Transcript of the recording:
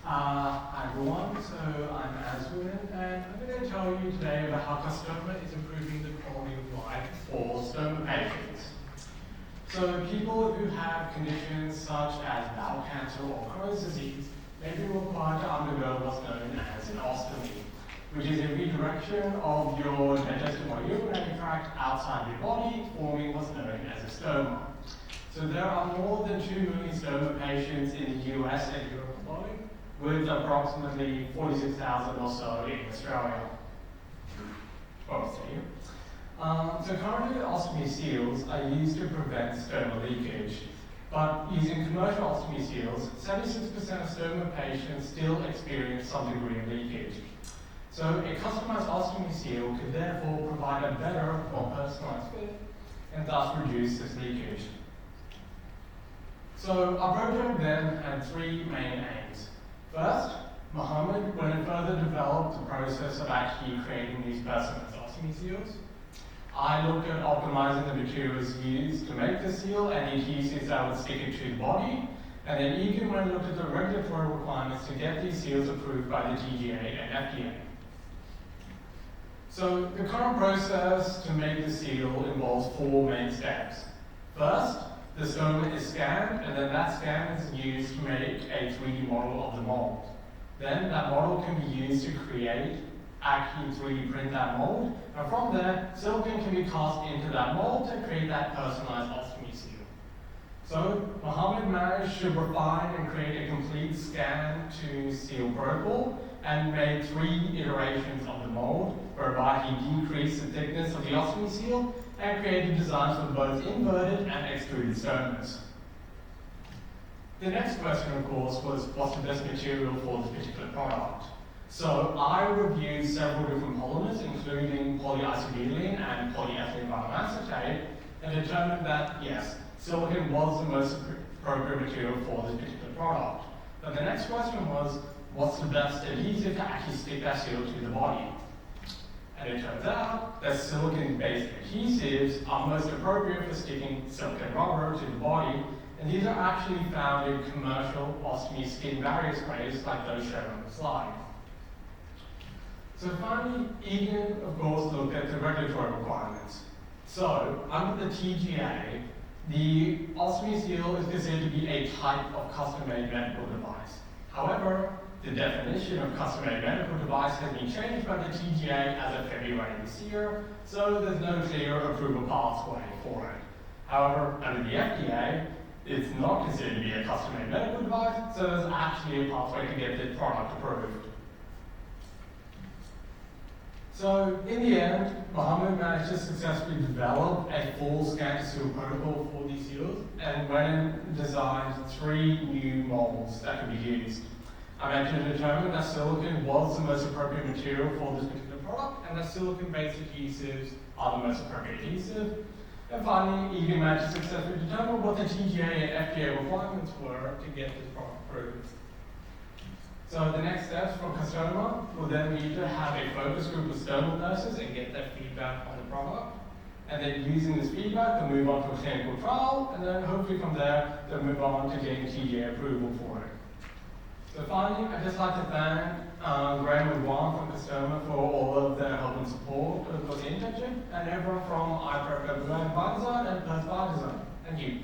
Hi everyone, so I'm Aswin and I'm going to tell you today about how Customa is improving the quality of life for stoma patients. So people who have conditions such as bowel cancer or Crohn's disease may be required to undergo what's known as an ostomy, which is a redirection of your digestive or urinary tract outside your body, forming what's known as a stoma. So there are more than 2 million stoma patients in the US and Europe alone, with approximately 46,000 or so in Australia. So currently ostomy seals are used to prevent stoma leakage, but using commercial ostomy seals, 76% of stoma patients still experience some degree of leakage. So a customized ostomy seal could therefore provide a better, more personalized fit and thus reduce this leakage. So our project then had 3 main aims. First, Mohammed went and further developed the process of actually creating these personalized ostomy seals. I looked at optimizing the materials used to make the seal and the adhesives that would stick it to the body. And then Eghan went and looked at the regulatory requirements to get these seals approved by the TGA and FDA. So the current process to make the seal involves 4 main steps. First, the stoma is scanned, and then that scan is used to make a 3D model of the mold. Then that model can be used to actually 3D print that mold, and from there, silicone can be cast into that mold to create that personalized ostomy seal. So Mohammed managed to refine and create a complete scan to seal protocol and made 3 iterations of the mold, whereby he decreased the thickness of the ostomy seal and created designs for both inverted and extruded stomas. The next question, of course, was what's the best material for this particular product? So I reviewed several different polymers, including polyisobutylene and polyethylene vinyl acetate, and determined that, yes, silicone was the most appropriate material for this particular product. But the next question was, what's the best adhesive to actually stick that seal to the body? And it turns out that silicone-based adhesives are most appropriate for sticking silicone rubber to the body, and these are actually found in commercial ostomy skin barrier sprays like those shown on the slide. So finally, Eghan, of course, looked at the regulatory requirements. So under the TGA, the ostomy seal is considered to be a type of custom-made medical device. However, the definition of custom-made medical device has been changed by the TGA as of February this year, so there's no clear approval pathway for it. However, under the FDA, it's not considered to be a custom-made medical device, so there's actually a pathway to get the product approved. So in the end, Mohammed managed to successfully develop a full scan-to-seal protocol for these seals and went and designed 3 new molds that could be used. I managed to determine that silicone was the most appropriate material for this particular product, and that silicone-based adhesives are the most appropriate adhesive. And finally, Eghan managed to successfully determine what the TGA and FDA requirements were to get this product approved. So the next steps from Customa will then be to have a focus group of stoma nurses and get their feedback on the product. And then using this feedback, they'll move on to a clinical trial, and then hopefully from there, they'll move on to getting TGA approval for it. So finally, I'd just like to thank Graham and Juan from Customa for all of their help and support for the internship, and everyone from iPREP Biodesign and Biodesign. Thank you.